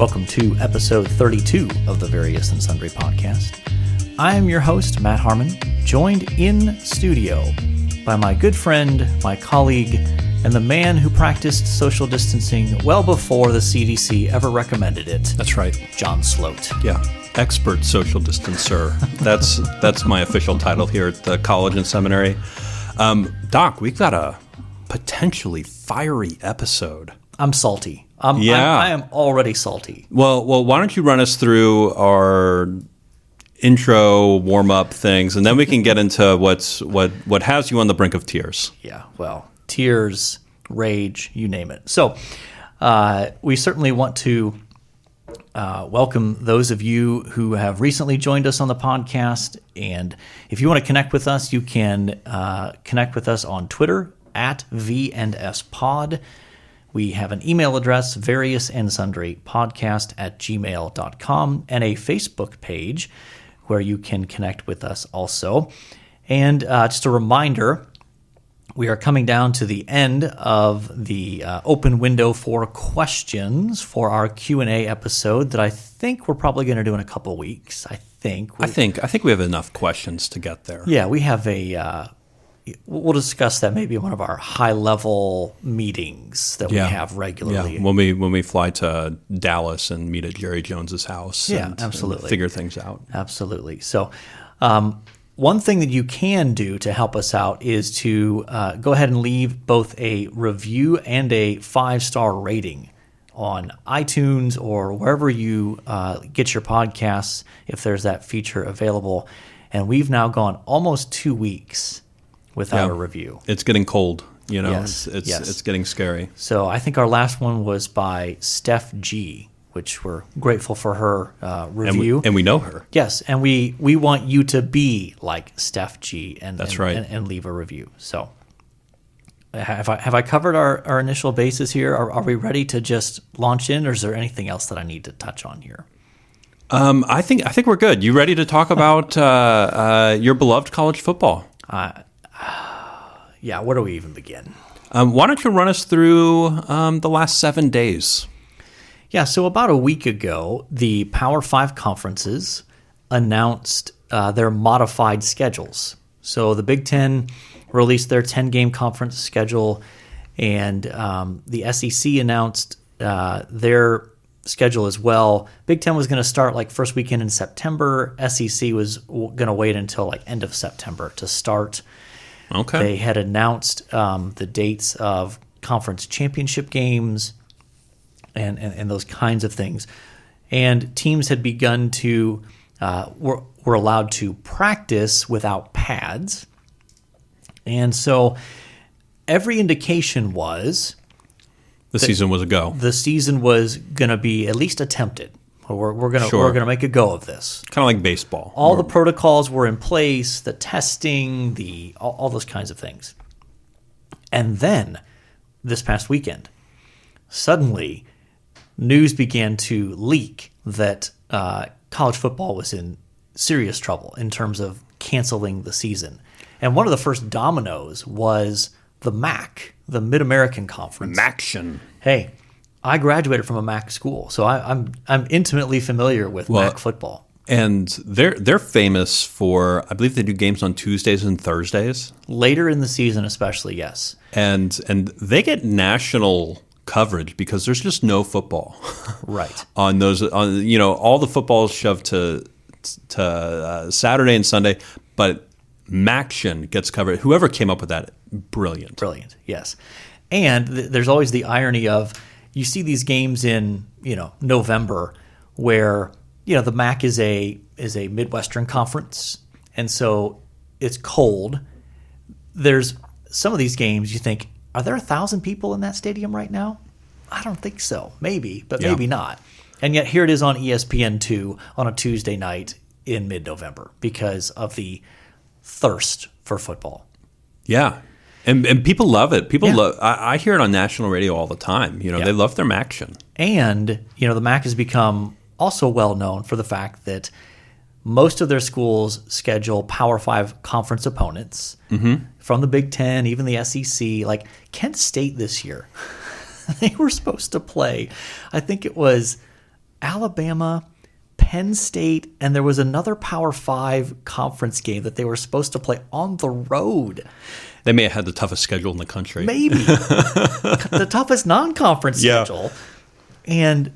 Welcome to episode 32 of the Various and Sundry podcast. I am your host, Matt Harmon, joined in studio by my good friend, my colleague, and the man who practiced social distancing well before the CDC ever recommended it. That's right. John Sloat. Yeah. Expert social distancer. That's my official title here at the college and seminary. Doc, we've got a potentially fiery episode. I'm salty. I am already salty. Well, why don't you run us through our intro warm-up things, and then we can get into what has you on the brink of tears. Yeah, well, tears, rage, you name it. So we certainly want to welcome those of you who have recently joined us on the podcast. And if you want to connect with us, you can connect with us on Twitter at VNSPod. We have an email address, variousandsundrypodcast@gmail.com, and a Facebook page where you can connect with us also. And just a reminder, we are coming down to the end of the open window for questions for our Q&A episode that I think we're probably going to do in a couple weeks. I think we have enough questions to get there. Yeah, we have we'll discuss that maybe in one of our high-level meetings that we have regularly. Yeah, when we fly to Dallas and meet at Jerry Jones's house. Absolutely. And figure things out. Absolutely. So one thing that you can do to help us out is to go ahead and leave both a review and a 5-star rating on iTunes or wherever you get your podcasts, if there's that feature available. And we've now gone almost 2 weeks without a review. It's getting cold, Yes, it's getting scary. So I think our last one was by Steph G, which we're grateful for her review. And we know her. Yes, and we want you to be like Steph G and That's right. and leave a review. So have I covered our initial bases here? Are we ready to just launch in, or is there anything else that I need to touch on here? I think we're good. You ready to talk about your beloved college football? Yeah, where do we even begin? Why don't you run us through the last 7 days? Yeah, so about a week ago, the Power 5 conferences announced their modified schedules. So the Big Ten released their 10-game conference schedule, and the SEC announced their schedule as well. Big Ten was going to start like first weekend in September. SEC was going to wait until like end of September to start. Okay. They had announced the dates of conference championship games and those kinds of things. And teams had begun to, were allowed to practice without pads. And so every indication was the season was a go. The season was going to be at least attempted. We're going to make a go of this. Kind of like baseball. All the protocols were in place, the testing, all those kinds of things. And then this past weekend, suddenly news began to leak that college football was in serious trouble in terms of canceling the season. And one of the first dominoes was the MAC, the Mid-American Conference. MACtion. Hey, I graduated from a MAC school, so I'm intimately familiar with MAC football. And they're famous for, I believe they do games on Tuesdays and Thursdays. Later in the season especially, yes. And they get national coverage because there's just no football. Right. On those, all the football is shoved to Saturday and Sunday, but MACtion gets covered. Whoever came up with that, brilliant. Brilliant, yes. And there's always the irony of, you see these games in, November where, the MAC is a Midwestern conference, and so it's cold. There's some of these games you think, are there 1,000 people in that stadium right now? I don't think so. Maybe, but maybe not. And yet here it is on ESPN2 on a Tuesday night in mid-November because of the thirst for football. Yeah. And people love it. People love. I hear it on national radio all the time. They love their MACtion. And the MAC has become also well known for the fact that most of their schools schedule Power 5 conference opponents from the Big Ten, even the SEC. Like Kent State this year, they were supposed to play. I think it was Alabama, Penn State, and there was another Power 5 conference game that they were supposed to play on the road. They may have had the toughest schedule in the country. Maybe. The toughest non-conference schedule. And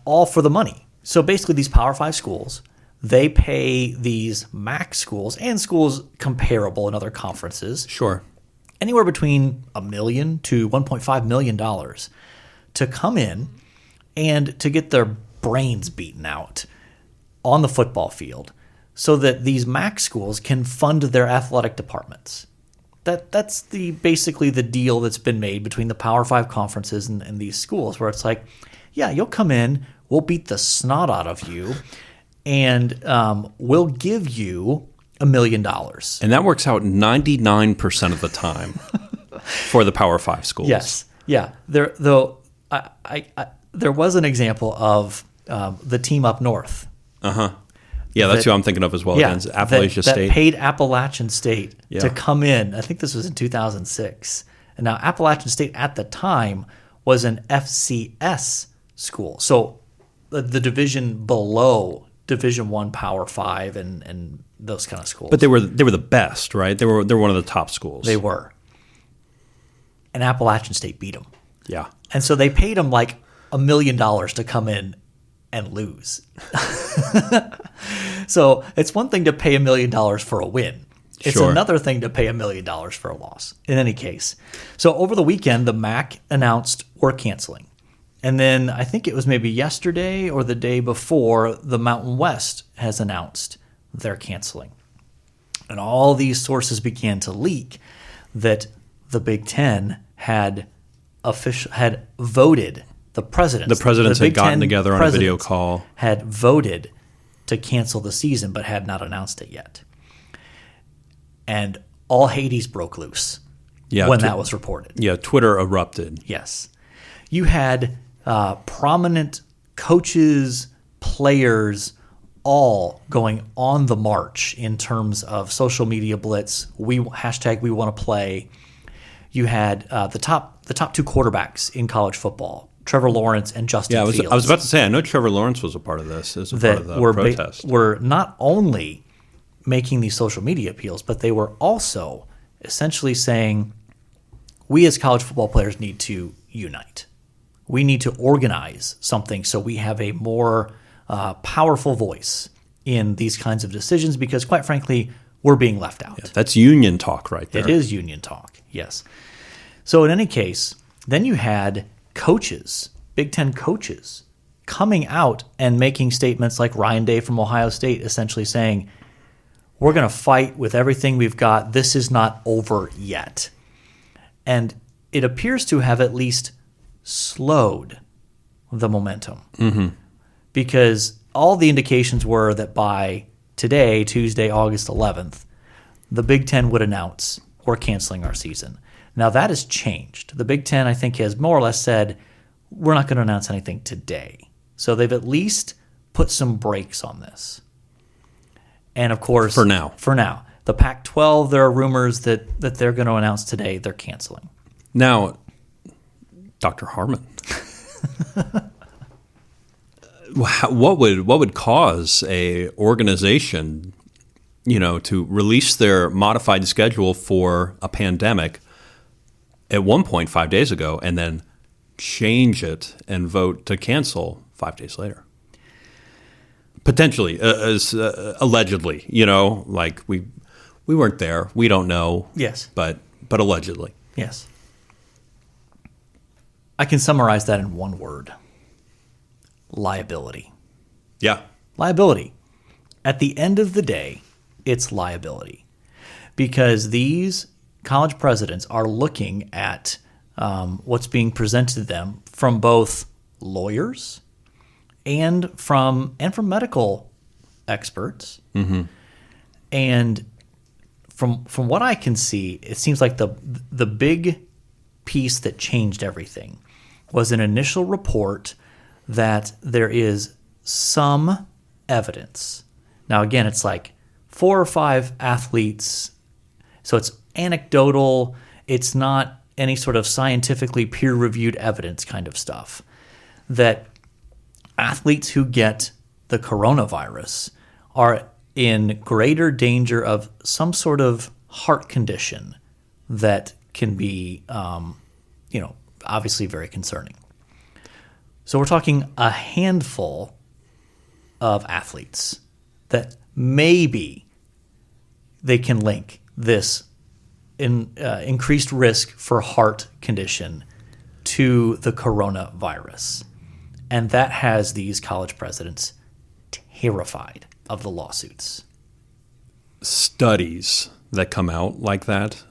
all for the money. So basically these Power 5 schools, they pay these MAC schools and schools comparable in other conferences. Sure. Anywhere between $1 million to $1.5 million to come in and to get their brains beaten out on the football field so that these MAC schools can fund their athletic departments. That's basically the deal that's been made between the Power 5 conferences and these schools, where it's like, yeah, you'll come in, we'll beat the snot out of you, and we'll give you $1 million. And that works out 99% of the time for the Power 5 schools. Yes. Yeah. There was an example of the team up north. Uh-huh. Yeah, that's who I'm thinking of as well. Against Appalachia State. That paid Appalachian State Yeah. to come in. I think this was in 2006. And now Appalachian State at the time was an FCS school. So the division below Division I Power 5 and those kind of schools. But they were the best, right? They were one of the top schools. They were. And Appalachian State beat them. Yeah. And so they paid them like $1 million to come in and lose. So it's one thing to pay $1 million for a win. It's Sure. another thing to pay $1 million for a loss. In any case. So over the weekend, the MAC announced we're canceling. And then I think it was maybe yesterday or the day before, the Mountain West has announced they're canceling. And all these sources began to leak that the Big Ten had voted, the presidents had Big gotten Ten together on a video presidents call. had voted to cancel the season but had not announced it yet. And all Hades broke loose when that was reported. Yeah, Twitter erupted. Yes. You had prominent coaches, players, all going on the march in terms of social media blitz. We want to play. You had the top two quarterbacks in college football, Trevor Lawrence and Justin Fields. I was about to say, I know Trevor Lawrence was a part of this as a part of the protest. Were not only making these social media appeals, but they were also essentially saying, we as college football players need to unite. We need to organize something so we have a more powerful voice in these kinds of decisions because, quite frankly, we're being left out. Yeah, that's union talk right there. It is union talk, yes. So in any case, then you had coaches, Big Ten coaches, coming out and making statements like Ryan Day from Ohio State, essentially saying, we're going to fight with everything we've got. This is not over yet. And it appears to have at least slowed the momentum. Mm-hmm. Because all the indications were that by today, Tuesday, August 11th, the Big Ten would announce we're canceling our season. Now that has changed. The Big Ten, I think, has more or less said we're not going to announce anything today. So they've at least put some brakes on this. And of course, for now, the Pac-12, there are rumors that they're going to announce today they're canceling. Now, Dr. Harmon, what would cause a organization, to release their modified schedule for a pandemic at one point 5 days ago and then change it and vote to cancel 5 days later? Potentially, allegedly, like we weren't there. We don't know. Yes. But allegedly. Yes. I can summarize that in one word. Liability. Yeah. Liability. At the end of the day, it's liability. Because these college presidents are looking at what's being presented to them from both lawyers and from medical experts. Mm-hmm. And from what I can see, it seems like the big piece that changed everything was an initial report that there is some evidence. Now, again, it's like 4 or 5 athletes, so it's anecdotal. It's not any sort of scientifically peer-reviewed evidence kind of stuff, that athletes who get the coronavirus are in greater danger of some sort of heart condition that can be, obviously very concerning. So we're talking a handful of athletes that maybe they can link this increased risk for heart condition to the coronavirus. And that has these college presidents terrified of the lawsuits. Studies that come out like that,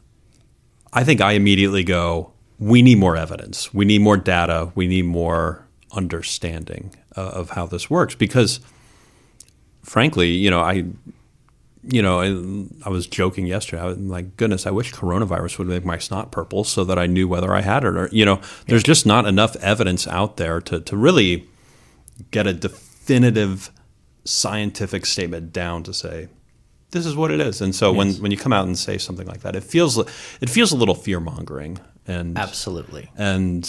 I think I immediately go, we need more evidence. We need more data. We need more understanding of how this works. Because, frankly, I was joking yesterday. I was like, goodness, I wish coronavirus would make my snot purple so that I knew whether I had it or, there's just not enough evidence out there to really get a definitive scientific statement down to say, this is what it is. And so Yes. when you come out and say something like that, it feels a little fear-mongering. And Absolutely. And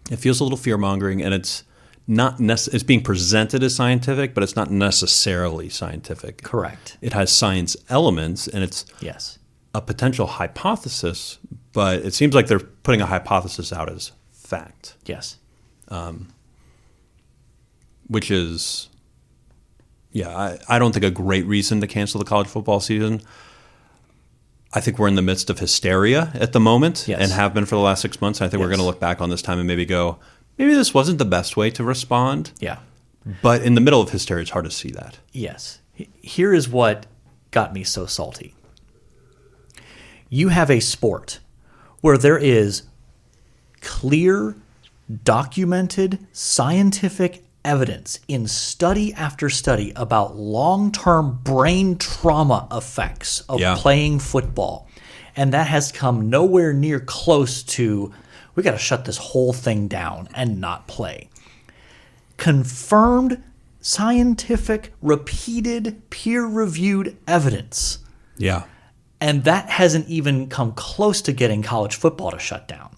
it feels a little fear-mongering, and it's not it's being presented as scientific, but it's not necessarily scientific. Correct. It has science elements, and it's Yes. a potential hypothesis, but it seems like they're putting a hypothesis out as fact, Yes. which is, I don't think a great reason to cancel the college football season. I think we're in the midst of hysteria at the moment Yes. and have been for the last 6 months. I think we're Yes. going to look back on this time and maybe go, maybe this wasn't the best way to respond. Yeah. But in the middle of hysteria, it's hard to see that. Yes. Here is what got me so salty. You have a sport where there is clear, documented, scientific evidence in study after study about long-term brain trauma effects of Yeah. playing football. And that has come nowhere near close to, we got to shut this whole thing down and not play. Confirmed, scientific, repeated, peer-reviewed evidence. Yeah. And that hasn't even come close to getting college football to shut down.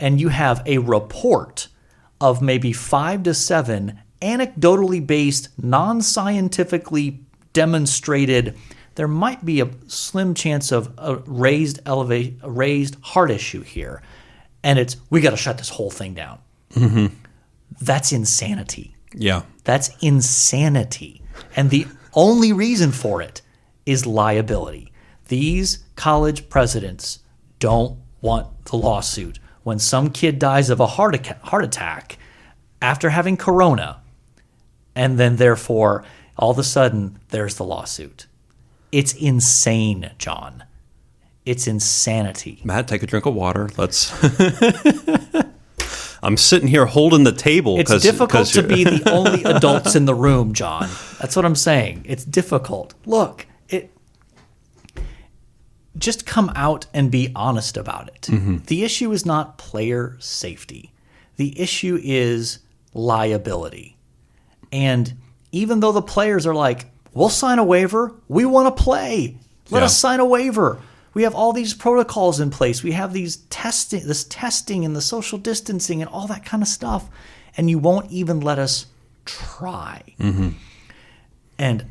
And you have a report of maybe 5 to 7 anecdotally based, non-scientifically demonstrated, there might be a slim chance of a raised heart issue here. And it's, we got to shut this whole thing down. Mm-hmm. That's insanity. Yeah. That's insanity. And the only reason for it is liability. These college presidents don't want the lawsuit. When some kid dies of a heart attack after having corona, and then therefore all of a sudden there's the lawsuit. It's insane, John. It's insanity. Matt, take a drink of water. Let's. I'm sitting here holding the table. It's difficult to be the only adults in the room, John. That's what I'm saying. It's difficult. Look, just come out and be honest about it. Mm-hmm. The issue is not player safety. The issue is liability. And even though the players are like, we'll sign a waiver, we want to play. Let us sign a waiver. We have all these protocols in place. We have this testing and the social distancing and all that kind of stuff. And you won't even let us try. Mm-hmm. And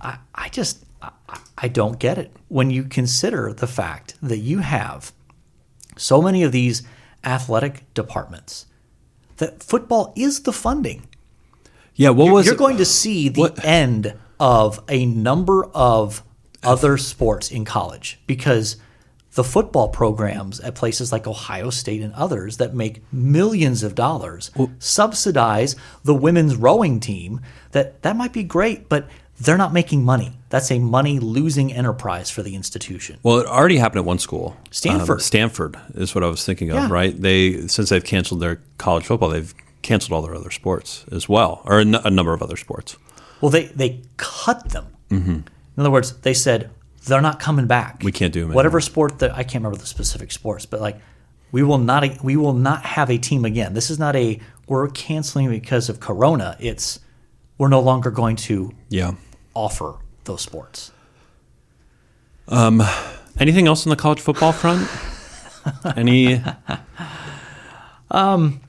I don't get it when you consider the fact that you have so many of these athletic departments that football is the funding. Yeah, you're going to see the end of a number of other sports in college because the football programs at places like Ohio State and others that make millions of dollars subsidize the women's rowing team. That might be great, but they're not making money. That's a money-losing enterprise for the institution. Well, it already happened at one school. Stanford. Stanford is what I was thinking of, right? Since they've canceled their college football, they've canceled all their other sports as well, or a number of other sports. Well, they cut them. Mm-hmm. In other words, they said, they're not coming back. We can't do them whatever anymore. Sport that I can't remember the specific sports, but like we will not have a team again. This is not we're canceling because of Corona. It's we're no longer going to offer those sports. Anything else on the college football front? Any?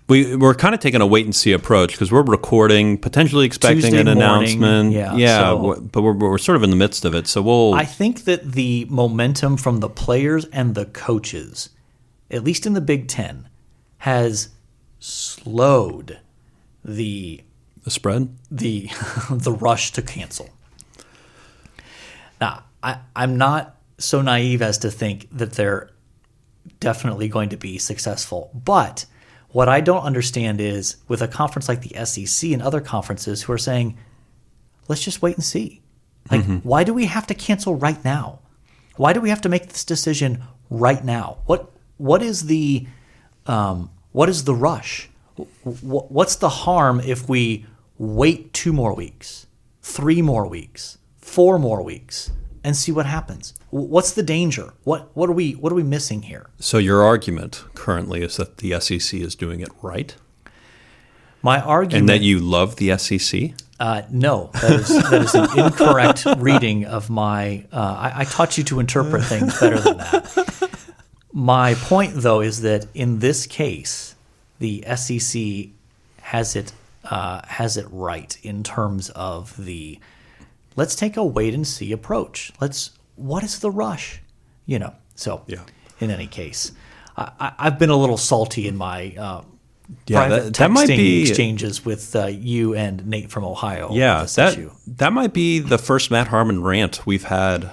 We're kind of taking a wait and see approach because we're recording, potentially expecting Tuesday an morning, announcement. yeah, but we're sort of in the midst of it. So I think that the momentum from the players and the coaches, at least in the Big Ten, has slowed the spread, the rush to cancel. Now, I'm not so naive as to think that they're definitely going to be successful, but what I don't understand is with a conference like the SEC and other conferences who are saying, let's just wait and see. Like, why do we have to cancel right now? Why do we have to make this decision right now? What is the rush? What's the harm if we wait 2 more weeks, 3 more weeks, 4 more weeks, and see what happens? What's the danger? What are we missing here? So your argument currently is that the SEC is doing it right? My argument, and that you love the SEC? No, that is an incorrect reading of my. I taught you to interpret things better than that. My point, though, is that in this case, the SEC has it right in terms of the let's take a wait and see approach. What is the rush? So in any case, I've been a little salty in my private that might texting be exchanges with you and Nate from Ohio. Yeah, that might be the first Matt Harmon rant we've had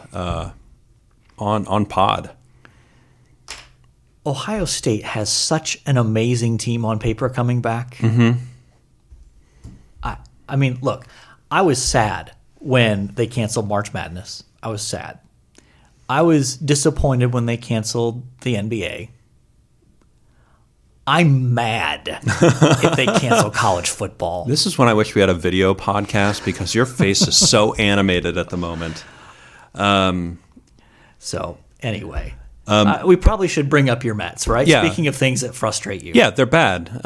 on pod. Ohio State has such an amazing team on paper coming back. I mean, look, I was sad when they canceled March Madness. I was sad. I was disappointed when they canceled the NBA. I'm mad if they cancel college football. This is when I wish we had a video podcast because your face is so animated at the moment. So anyway, we probably should bring up your Mets, right? Yeah. Speaking of things that frustrate you. Yeah, they're bad.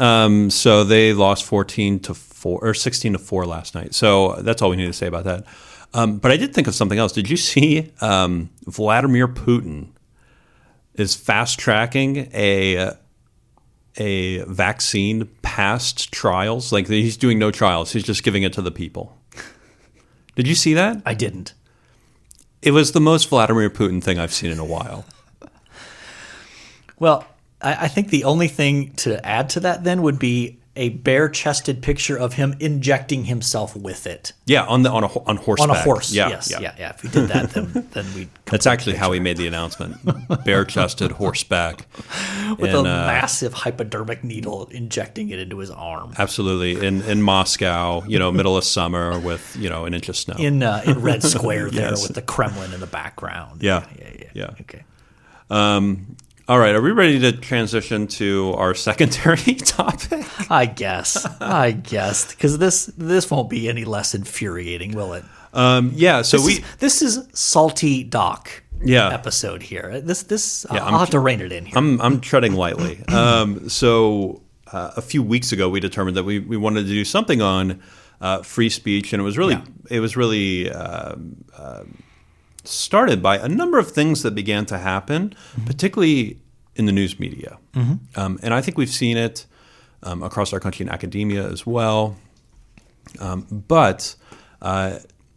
So they lost 14-4 or 16-4 last night. So that's all we need to say about that. But I did think of something else. Did you see Vladimir Putin is fast tracking a vaccine past trials? Like he's doing no trials. He's just giving it to the people. Did you see that? I didn't. It was the most Vladimir Putin thing I've seen in a while. Well, I think the only thing to add to that then would be a bare-chested picture of him injecting himself with it. Yeah, on horseback. On a horse. Yeah, yes. yeah. Yeah. If we did that, then we'd. That's actually how he made the announcement. Bare-chested horseback with a massive hypodermic needle injecting it into his arm. Absolutely, in Moscow, middle of summer with an inch of snow in Red Square there Yes. with the Kremlin in the background. Yeah. Okay. All right, are we ready to transition to our secondary topic? I guess, because this won't be any less infuriating, will it? So this is salty Doc. Yeah. Episode here. I'll have to rein it in here. I'm treading lightly. So a few weeks ago, we determined that we wanted to do something on free speech, and it was really started by a number of things that began to happen, particularly in the news media. And I think we've seen it across our country in academia as well. But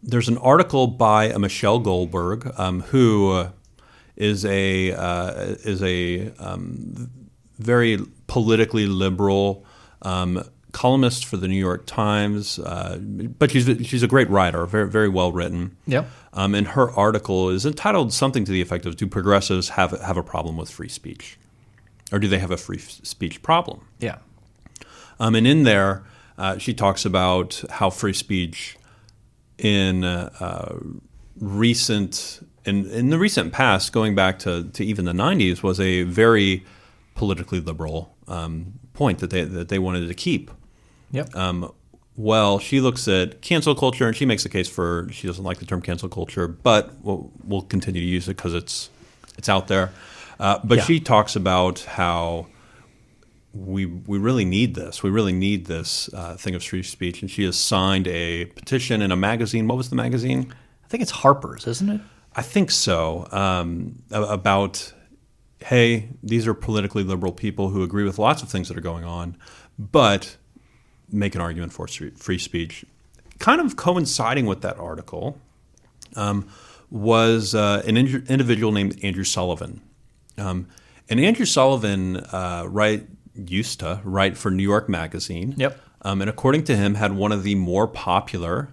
there's an article by a Michelle Goldberg, who is a very politically liberal columnist for the New York Times, but she's a great writer, very very well written. Yep. And her article is entitled something to the effect of "Do progressives have a problem with free speech, or do they have a free speech problem?" Yeah. And in there, she talks about how free speech in the recent past, going back to even the 90s, was a very politically liberal point that they wanted to keep. Yep. Well, she looks at cancel culture, and she makes a case for she doesn't like the term cancel culture, but we'll continue to use it because it's out there. She talks about how we really need this. We really need this thing of free speech, and she has signed a petition in a magazine. What was the magazine? I think it's Harper's, isn't it? I think so. About hey, these are politically liberal people who agree with lots of things that are going on, but make an argument for free speech. Kind of coinciding with that article was an individual named Andrew Sullivan. And Andrew Sullivan used to write for New York Magazine. Yep. And according to him, had one of the more popular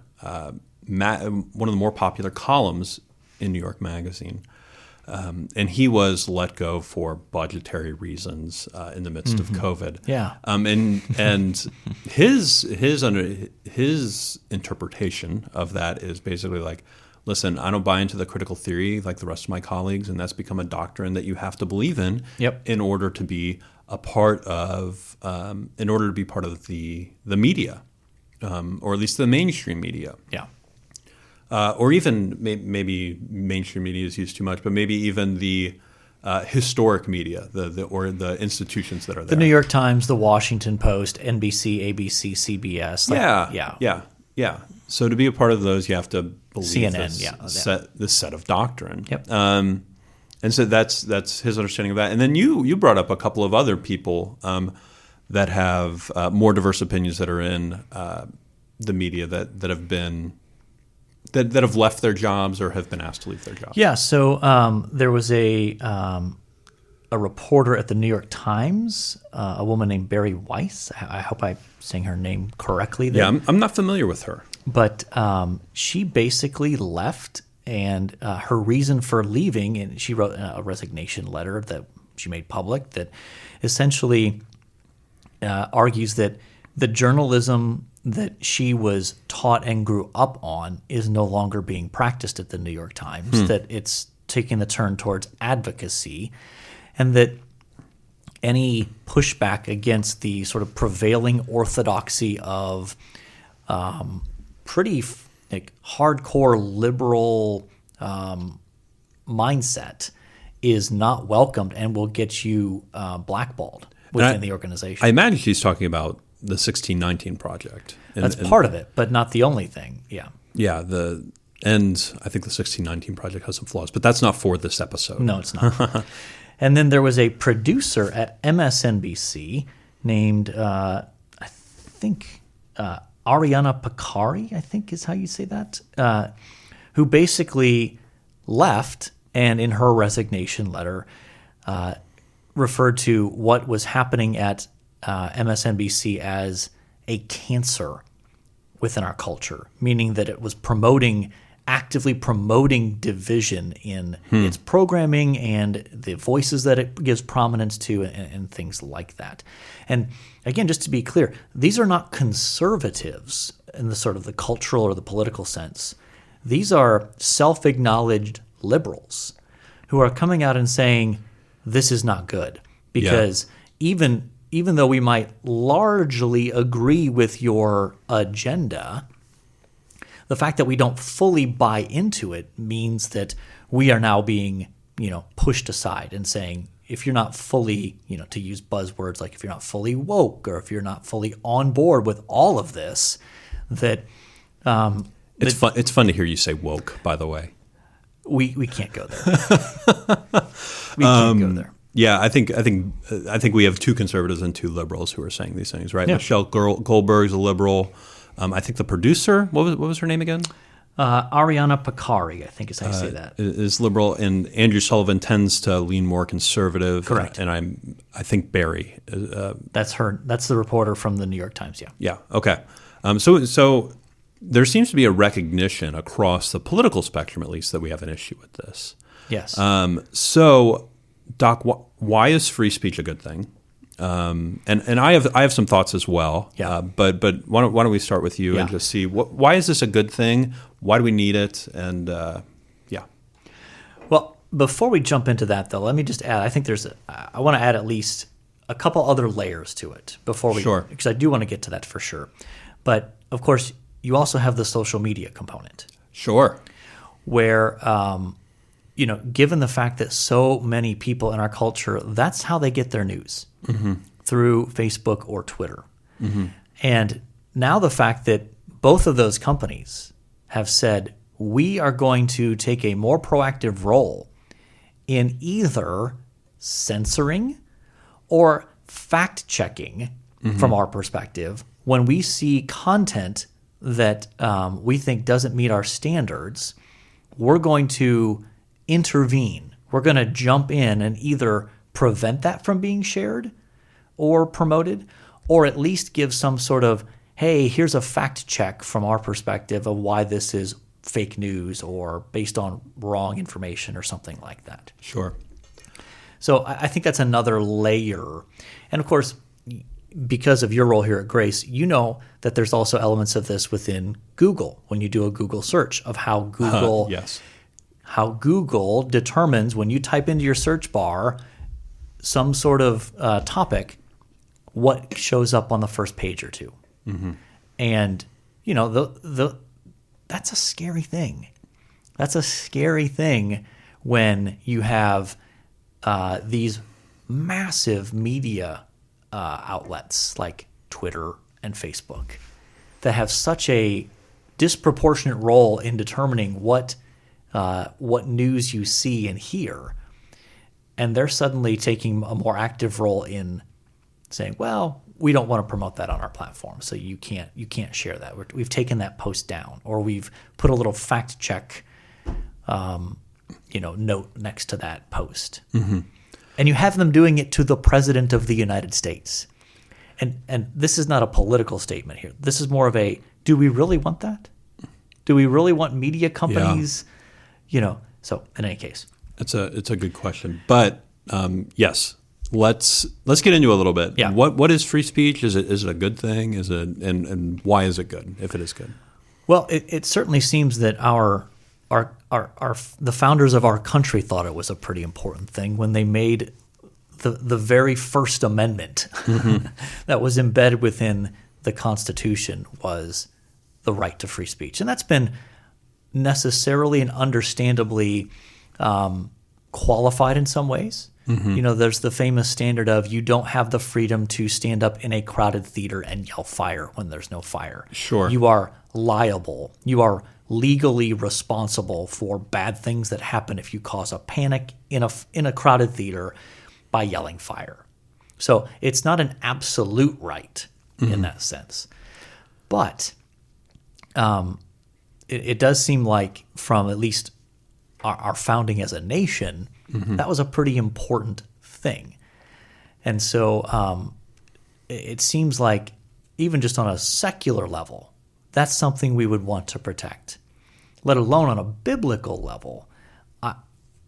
columns in New York Magazine. And he was let go for budgetary reasons in the midst of COVID. Yeah. And his interpretation of that is basically like, listen, I don't buy into the critical theory like the rest of my colleagues, and that's become a doctrine that you have to believe in in order to be a part of the media, or at least the mainstream media. Yeah. Or even maybe mainstream media is used too much, but maybe even the historic media, or the institutions that are there. The New York Times, the Washington Post, NBC, ABC, CBS. Yeah. So to be a part of those, you have to believe CNN, this set of doctrine. Yep. And so that's his understanding of that. And then you brought up a couple of other people that have more diverse opinions that are in the media that have been. That have left their jobs or have been asked to leave their jobs. Yeah, so there was a reporter at the New York Times, a woman named Barry Weiss. I hope I'm saying her name correctly there. Yeah, I'm not familiar with her. But she basically left, and her reason for leaving, and she wrote a resignation letter that she made public that essentially argues that the journalism that she was taught and grew up on is no longer being practiced at the New York Times, that it's taking the turn towards advocacy, and that any pushback against the sort of prevailing orthodoxy of pretty hardcore liberal mindset is not welcomed and will get you blackballed within the organization. I imagine she's talking about the 1619 Project. That's part of it, but not the only thing. Yeah. Yeah. And I think the 1619 Project has some flaws, but that's not for this episode. No, it's not. And then there was a producer at MSNBC named, I think, Ariana Picari, I think is how you say that, who basically left and in her resignation letter referred to what was happening at MSNBC as a cancer within our culture, meaning that it was actively promoting division in its programming and the voices that it gives prominence to and things like that. And again, just to be clear, these are not conservatives in the sort of the cultural or the political sense. These are self-acknowledged liberals who are coming out and saying, this is not good. Because even though we might largely agree with your agenda, the fact that we don't fully buy into it means that we are now being, pushed aside and saying, if you're not fully, to use buzzwords like if you're not fully woke or if you're not fully on board with all of this, that it's fun to hear you say woke, by the way. We can't go there. We can't go there. Yeah, I think we have two conservatives and two liberals who are saying these things, right? Yeah. Michelle Goldberg's a liberal. I think the producer, what was her name again? Ariana Picari, I think is how you say that. Is liberal, and Andrew Sullivan tends to lean more conservative. Correct. And I think Barry. That's her. That's the reporter from the New York Times. Yeah. Yeah. Okay. So there seems to be a recognition across the political spectrum, at least, that we have an issue with this. Yes. So, Doc, why is free speech a good thing? And I have some thoughts as well. Yeah. But why don't we start with you and just see why is this a good thing? Why do we need it? And Well, before we jump into that, though, let me just add. I think I want to add at least a couple other layers to it before we, Sure, because I do want to get to that for sure. But of course, you also have the social media component. Sure. Where given the fact that so many people in our culture, that's how they get their news, through Facebook or Twitter. And now the fact that both of those companies have said, we are going to take a more proactive role in either censoring or fact-checking from our perspective when we see content that we think doesn't meet our standards. We're going to intervene. We're going to jump in and either prevent that from being shared or promoted, or at least give some sort of, hey, here's a fact check from our perspective of why this is fake news or based on wrong information or something like that. Sure. So I think that's another layer. And of course, because of your role here at Grace, you know that there's also elements of this within Google when you do a Google search of how Google Yes. how Google determines when you type into your search bar some sort of topic, what shows up on the first page or two. And, you know, that's a scary thing. That's a scary thing when you have these massive media outlets like Twitter and Facebook that have such a disproportionate role in determining what news you see and hear, and they're suddenly taking a more active role in saying, "Well, we don't want to promote that on our platform, so you can't share that. We've taken that post down, or we've put a little fact check, note next to that post." And you have them doing it to the President of the United States. And this is not a political statement here. This is more of a, do we really want that? Do we really want media companies? So in any case. It's a good question. But yes, let's get into a little bit. Yeah. What is free speech? Is it a good thing? And why is it good, if it is good? Well, it certainly seems that the founders of our country thought it was a pretty important thing when they made the very first amendment that was embedded within the Constitution was the right to free speech. And that's been necessarily and understandably qualified in some ways. There's the famous standard of you don't have the freedom to stand up in a crowded theater and yell fire when there's no fire. Sure. You are liable. You are legally responsible for bad things that happen if you cause a panic in a crowded theater by yelling fire. So it's not an absolute right in that sense. But it does seem like from at least our founding as a nation, that was a pretty important thing. And so it seems like even just on a secular level, that's something we would want to protect, let alone on a biblical level.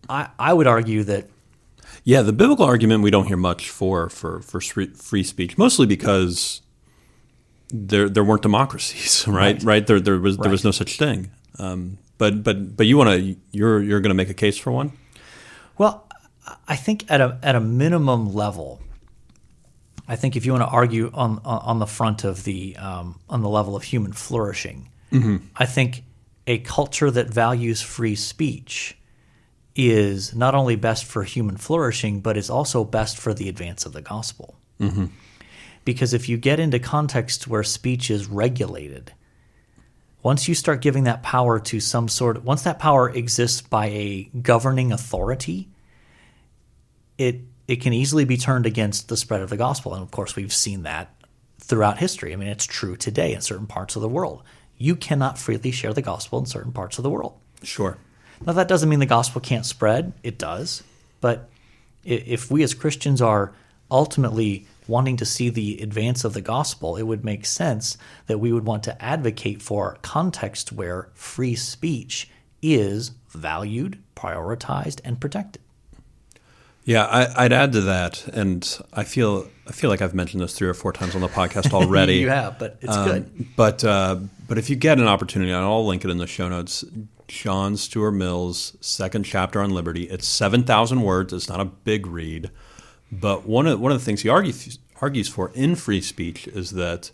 I would argue that. Yeah, the biblical argument we don't hear much for free speech, mostly because there weren't democracies, right? Right. There was no such thing. But you're going to make a case for one? Well, I think at a minimum level, I think if you want to argue on the front of on the level of human flourishing, I think a culture that values free speech is not only best for human flourishing, but is also best for the advance of the gospel. Because if you get into contexts where speech is regulated, once you start giving that power to once that power exists by a governing authority, it can easily be turned against the spread of the gospel. And of course, we've seen that throughout history. I mean, it's true today in certain parts of the world. You cannot freely share the gospel in certain parts of the world. Sure. Now, that doesn't mean the gospel can't spread. It does. But if we as Christians are ultimately wanting to see the advance of the gospel, it would make sense that we would want to advocate for context where free speech is valued, prioritized, and protected. Yeah, I'd add to that, and I feel like I've mentioned this 3 or 4 times on the podcast already. You have, but it's good. But if you get an opportunity, and I'll link it in the show notes, John Stuart Mill's second chapter on liberty. It's 7,000 words. It's not a big read, but one of the things he argues for in free speech is that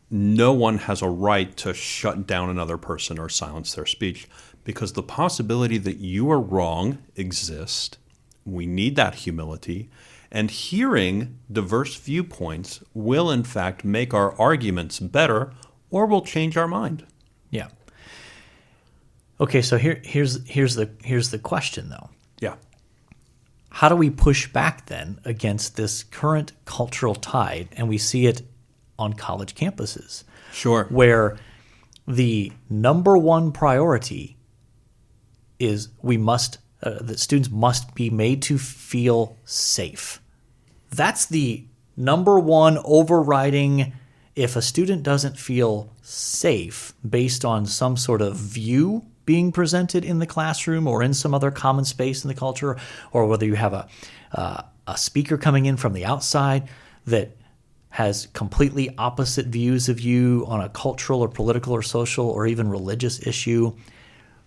no one has a right to shut down another person or silence their speech, because the possibility that you are wrong exists. We need that humility, and hearing diverse viewpoints will, in fact, make our arguments better, or will change our mind. Yeah. Okay, so here's the question though. Yeah. how do we push back then against this current cultural tide? And we see it on college campuses. Sure. Where the number one priority is that students must be made to feel safe. That's the number one overriding. If a student doesn't feel safe based on some sort of view being presented in the classroom or in some other common space in the culture, or whether you have a speaker coming in from the outside that has completely opposite views of you on a cultural or political or social or even religious issue,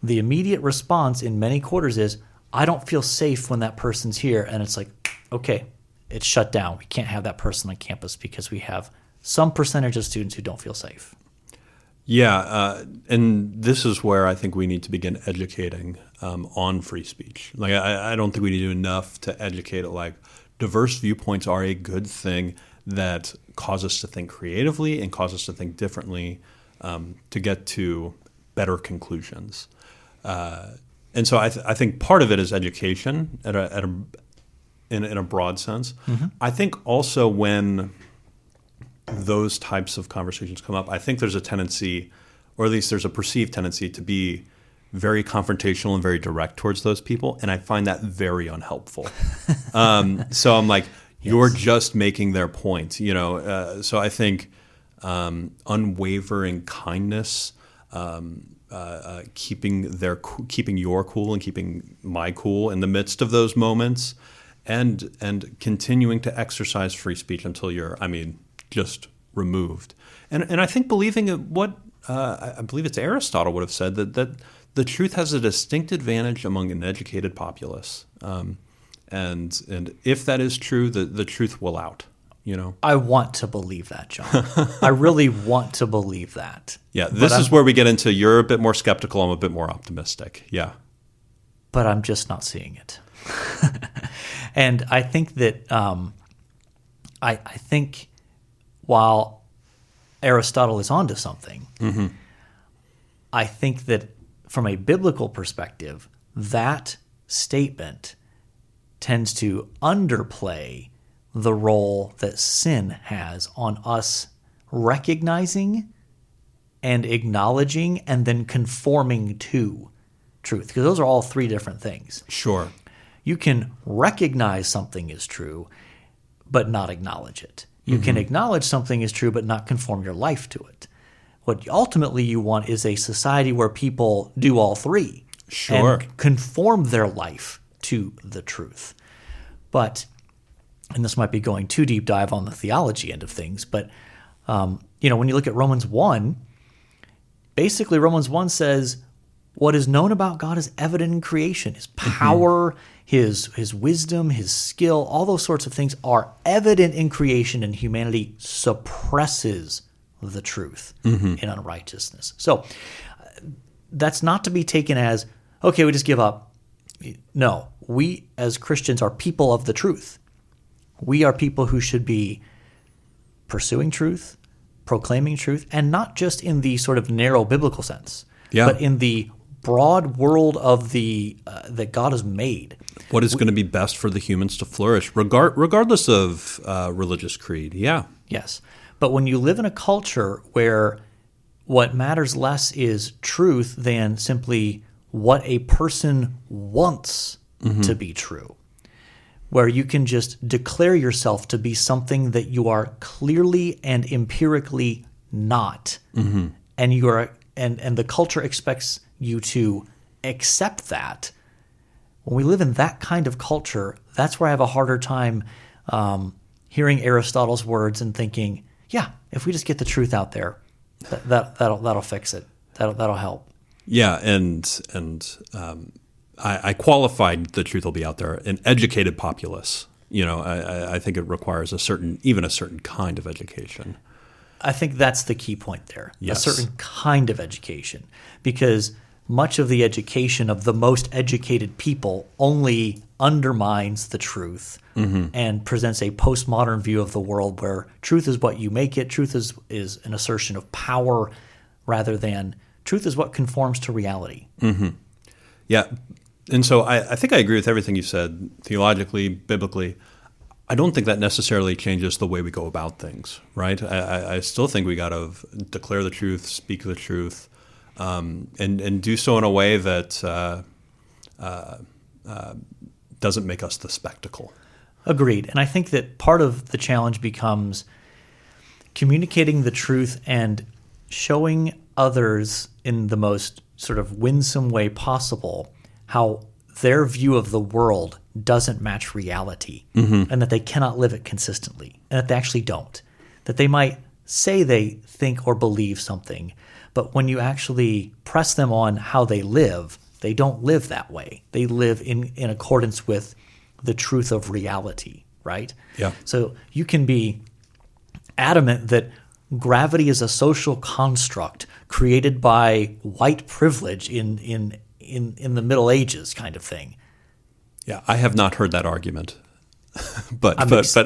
the immediate response in many quarters is, I don't feel safe when that person's here. And it's like, okay, it's shut down. We can't have that person on campus because we have some percentage of students who don't feel safe. Yeah, and this is where I think we need to begin educating on free speech. Like, I don't think we need to do enough to educate it. Like, diverse viewpoints are a good thing that cause us to think creatively and cause us to think differently to get to better conclusions. And so I think part of it is education in a broad sense. Mm-hmm. I think also when those types of conversations come up, I think there's a tendency, or at least there's a perceived tendency, to be very confrontational and very direct towards those people, and I find that very unhelpful. So I'm like, you're just making their point, so I think unwavering kindness, keeping your cool and keeping my cool in the midst of those moments, and continuing to exercise free speech until you're, just removed. And I think believing what I believe it's Aristotle would have said, that the truth has a distinct advantage among an educated populace. And if that is true, the truth will out. I want to believe that, John. I really want to believe that. Yeah, this is where we get into, you're a bit more skeptical, I'm a bit more optimistic. Yeah. But I'm just not seeing it. And I think that I think while Aristotle is onto something, mm-hmm. I think that from a biblical perspective, that statement tends to underplay the role that sin has on us recognizing and acknowledging and then conforming to truth. Because those are all three different things. Sure. You can recognize something is true, but not acknowledge it. You mm-hmm. can acknowledge something is true, but not conform your life to it. What ultimately you want is a society where people do all three. Sure. And conform their life to the truth. But, and this might be going too deep dive on the theology end of things, but when you look at Romans 1, basically Romans 1 says what is known about God is evident in creation. His power, mm-hmm. his wisdom, his skill, all those sorts of things are evident in creation, and humanity suppresses the truth mm-hmm. in unrighteousness. So that's not to be taken as, okay, we just give up. No, we as Christians are people of the truth. We are people who should be pursuing truth, proclaiming truth, and not just in the sort of narrow biblical sense, but in the broad world of the that God has made. What is going to be best for the humans to flourish, regardless of religious creed? Yeah. Yes. But when you live in a culture where what matters less is truth than simply what a person wants mm-hmm. to be true, where you can just declare yourself to be something that you are clearly and empirically not, mm-hmm. and you are, and the culture expects you to accept that. When we live in that kind of culture, that's where I have a harder time hearing Aristotle's words and thinking, yeah, if we just get the truth out there, that'll fix it. That'll help. Yeah, and I qualified the truth will be out there. An educated populace, I think it requires a certain kind of education. I think that's the key point there. Yes. A certain kind of education, because much of the education of the most educated people only undermines the truth mm-hmm. and presents a postmodern view of the world where truth is what you make it. Truth is an assertion of power rather than truth is what conforms to reality. Mm-hmm. Yeah. And so I think I agree with everything you said, theologically, biblically. I don't think that necessarily changes the way we go about things, right? I still think we got to declare the truth, speak the truth, and do so in a way that doesn't make us the spectacle. Agreed. And I think that part of the challenge becomes communicating the truth and showing others in the most sort of winsome way possible how their view of the world doesn't match reality, and that they cannot live it consistently, and that they actually don't. That they might say they think or believe something, but when you actually press them on how they live, they don't live that way. They live in accordance with the truth of reality, right? Yeah. So you can be adamant that gravity is a social construct created by white privilege in the Middle Ages kind of thing. Yeah, I have not heard that argument, but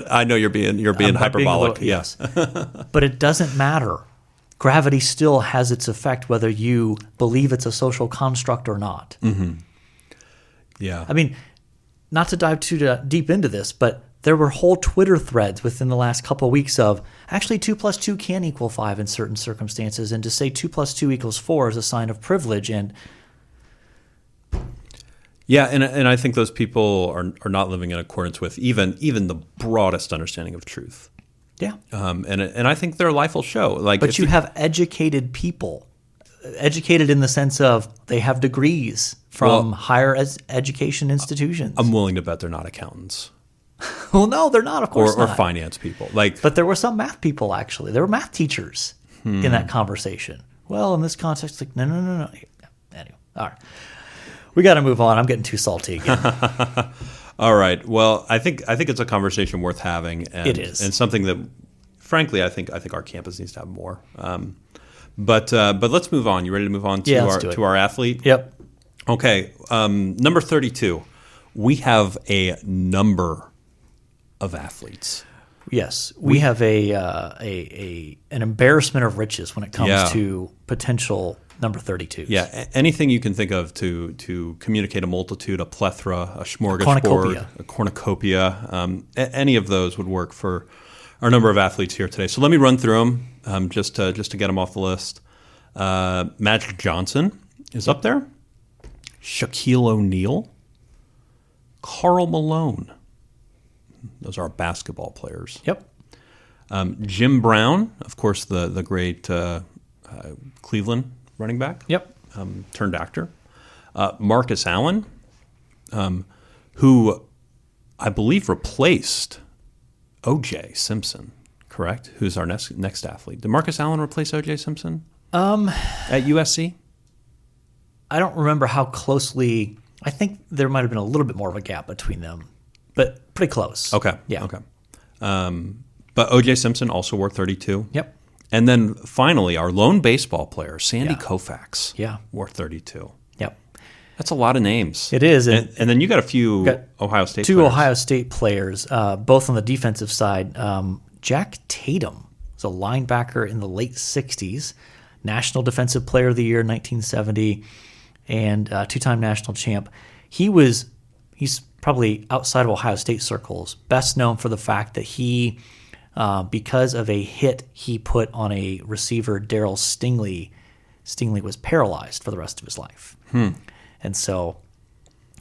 I know you're being hyperbolic. Yes, but it doesn't matter. Gravity still has its effect whether you believe it's a social construct or not. Mm-hmm. Yeah, I mean, not to dive too deep into this, but there were whole Twitter threads within the last couple of weeks of actually 2 + 2 can equal 5 in certain circumstances, and to say 2 + 2 = 4 is a sign of privilege. And yeah, and I think those people are not living in accordance with even the broadest understanding of truth. yeah, and I think their life will show. but you have educated people, educated in the sense of they have degrees from higher education institutions. I'm willing to bet they're not accountants. Well, no, they're not, of course or not. finance people. But there were some math people, actually. There were math teachers in that conversation. Well, in this context, like, no. Anyway, all right. We got to move on. I'm getting too salty again. All right. Well, I think it's a conversation worth having. And, it is. And something that, frankly, I think our campus needs to have more. But let's move on. You ready to move on to our athlete? Yep. Okay. Number 32. We have a number of athletes. Yes, we have an embarrassment of riches when it comes to potential number 32s. Yeah, anything you can think of to communicate a multitude, a plethora, a smorgasbord, a cornucopia. Any of those would work for our number of athletes here today. So let me run through them just to get them off the list. Magic Johnson is up there. Shaquille O'Neal. Karl Malone. Those are basketball players. Yep. Jim Brown, of course, the great Cleveland running back. Yep. Turned actor. Marcus Allen, who I believe replaced O.J. Simpson, correct? Who's our next athlete. Did Marcus Allen replace O.J. Simpson at USC? I don't remember how closely. I think there might have been a little bit more of a gap between them, but pretty close. Okay. Yeah. Okay. But O.J. Simpson also wore 32. Yep. And then finally, our lone baseball player, Sandy Koufax, wore 32. Yep. That's a lot of names. It is. And then you got a few Ohio State players. Two Ohio State players, both on the defensive side. Jack Tatum was a linebacker in the late 60s, National Defensive Player of the Year in 1970, and two-time national champ. He's probably outside of Ohio State circles best known for the fact that he, because of a hit he put on a receiver, Darryl Stingley was paralyzed for the rest of his life. And so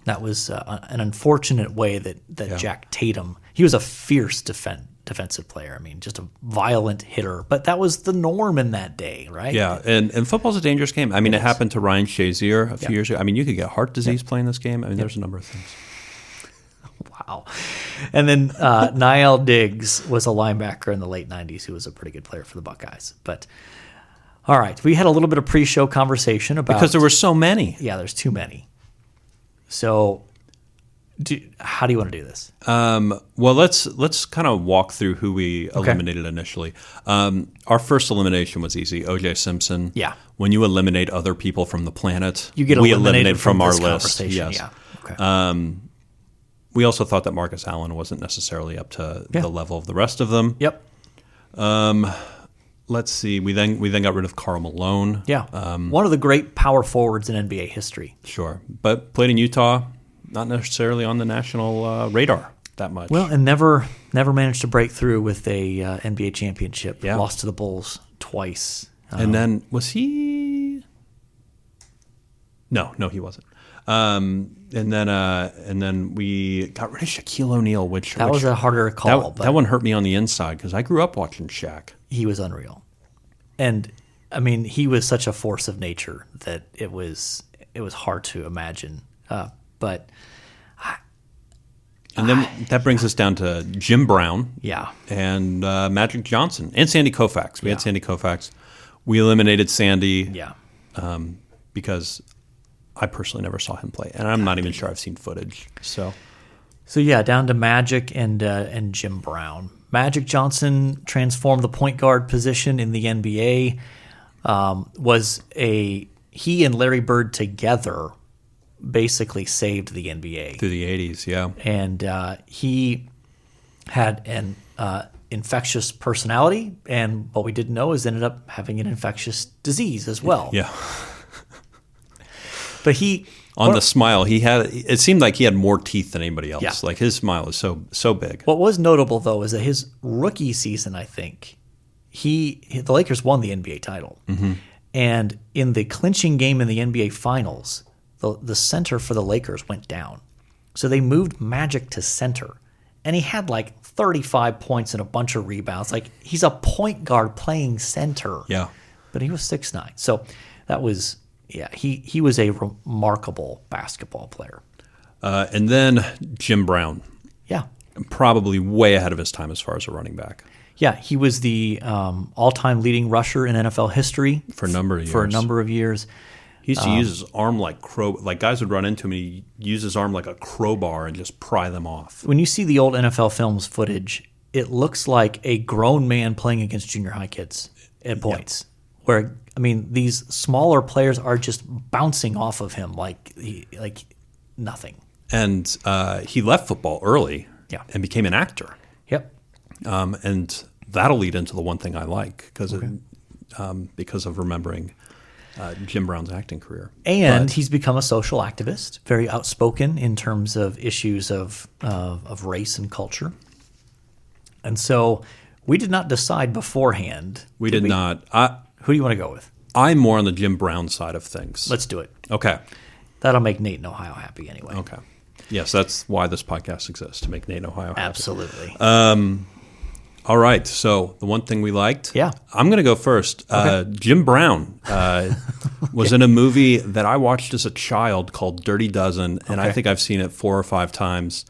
that was an unfortunate way that Jack Tatum, he was a fierce defensive player. I mean, just a violent hitter. But that was the norm in that day, right? Yeah, and football's a dangerous game. I mean, it happened to Ryan Shazier a few years ago. I mean, you could get heart disease playing this game. I mean, there's a number of things. Wow. And then Niall Diggs was a linebacker in the late 90s who was a pretty good player for the Buckeyes. But all right, we had a little bit of pre-show conversation about... Because there were so many. Yeah, there's too many. So how do you want to do this? Well, let's kind of walk through who we eliminated initially. Our first elimination was easy. O.J. Simpson. Yeah. When you eliminate other people from the planet, we eliminated from our this list. Yes. Yeah. Okay. We also thought that Marcus Allen wasn't necessarily up to the level of the rest of them. Yep. let's see. We then got rid of Karl Malone. Yeah, one of the great power forwards in NBA history. Sure, but played in Utah, not necessarily on the national radar that much. Well, and never managed to break through with a NBA championship. Yeah. Lost to the Bulls twice. And then was he? No, he wasn't. And then we got rid of Shaquille O'Neal, which was a harder call. That one hurt me on the inside because I grew up watching Shaq. He was unreal, and I mean, he was such a force of nature that it was hard to imagine. But and then that brings us down to Jim Brown, yeah, and Magic Johnson and Sandy Koufax. We had Sandy Koufax. We eliminated Sandy, yeah, because I personally never saw him play, and I'm not even sure I've seen footage. So yeah, down to Magic and Jim Brown. Magic Johnson transformed the point guard position in the NBA. He and Larry Bird together basically saved the NBA through the 80s, yeah. And he had an infectious personality, and what we didn't know is ended up having an infectious disease as well. Yeah. But the smile, it seemed like he had more teeth than anybody else. Yeah. Like his smile is so big. What was notable though is that his rookie season, I think, the Lakers won the NBA title. Mm-hmm. And in the clinching game in the NBA Finals, the center for the Lakers went down. So they moved Magic to center. And he had like 35 points and a bunch of rebounds. Like, he's a point guard playing center. Yeah. But he was 6'9". So that was, he was a remarkable basketball player. And then Jim Brown. Yeah. Probably way ahead of his time as far as a running back. Yeah, he was the all-time leading rusher in NFL history for a number of years. He used to use his arm like guys would run into him. And he'd use his arm like a crowbar and just pry them off. When you see the old NFL Films footage, it looks like a grown man playing against junior high kids at points. Yep. Where, I mean, these smaller players are just bouncing off of him like nothing. And he left football early, and became an actor. Yep. And that'll lead into the one thing I like because of remembering Jim Brown's acting career. And he's become a social activist, very outspoken in terms of issues of race and culture. And so we did not decide beforehand. We did not. Who do you want to go with? I'm more on the Jim Brown side of things. Let's do it. Okay. That'll make Nate in Ohio happy anyway. Okay. Yes, that's why this podcast exists, to make Nate in Ohio happy. Absolutely. All right. So the one thing we liked. Yeah. I'm going to go first. Okay. Jim Brown was in a movie that I watched as a child called Dirty Dozen, and I think I've seen it 4 or 5 times.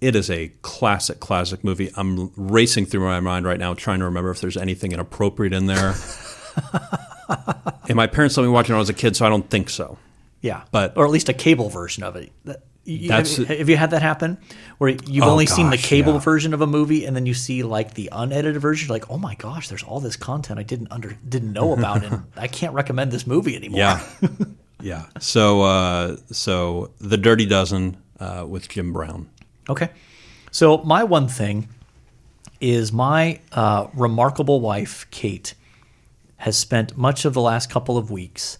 It is a classic movie. I'm racing through my mind right now trying to remember if there's anything inappropriate in there. And my parents let me watch it when I was a kid, so I don't think so. Yeah. But or at least a cable version of it. Have you had that happen where you've only seen the cable version of a movie and then you see like the unedited version? You're like, oh my gosh, there's all this content I didn't know about, and I can't recommend this movie anymore. Yeah, yeah. So The Dirty Dozen with Jim Brown. Okay, so my one thing is my remarkable wife Kate has spent much of the last couple of weeks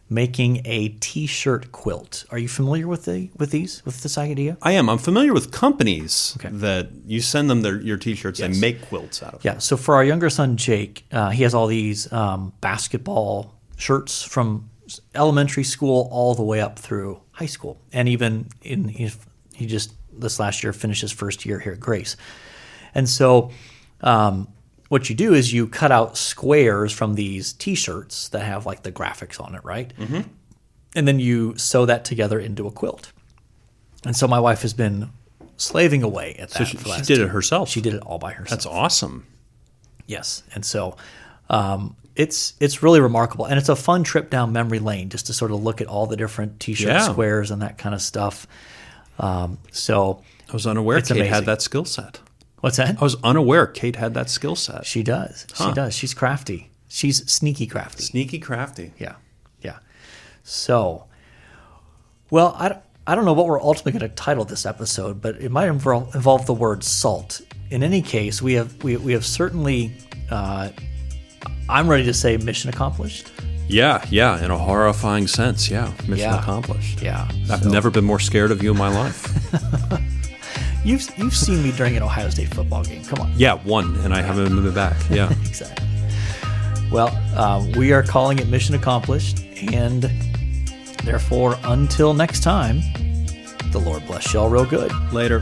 making a T-shirt quilt. Are you familiar with this idea? I am. I'm familiar with companies that you send them your T-shirts and make quilts out of. Yeah. So for our younger son Jake, he has all these basketball shirts from elementary school all the way up through high school, and even he just this last year finished his first year here at Grace, and so. What you do is you cut out squares from these T-shirts that have like the graphics on it, right? Mm-hmm. And then you sew that together into a quilt. And so my wife has been slaving away at that. So she did it herself. She did it all by herself. That's awesome. Yes, and so it's really remarkable, and it's a fun trip down memory lane just to sort of look at all the different T-shirt squares and that kind of stuff. So I was unaware Kate amazing. had that skill set. What's that? I was unaware Kate had that skill set. She does. Huh. She does. She's crafty. She's sneaky crafty. Sneaky crafty. Yeah. Yeah. So, well, I don't know what we're ultimately going to title this episode, but it might involve the word salt. In any case, we have certainly, I I'm ready to say mission accomplished. Yeah, in a horrifying sense, mission accomplished. Yeah. I've never been more scared of you in my life. You've seen me during an Ohio State football game. Come on. Yeah, one, and I haven't been back. Yeah. Exactly. Well, we are calling it mission accomplished, and therefore, until next time, the Lord bless y'all real good. Later.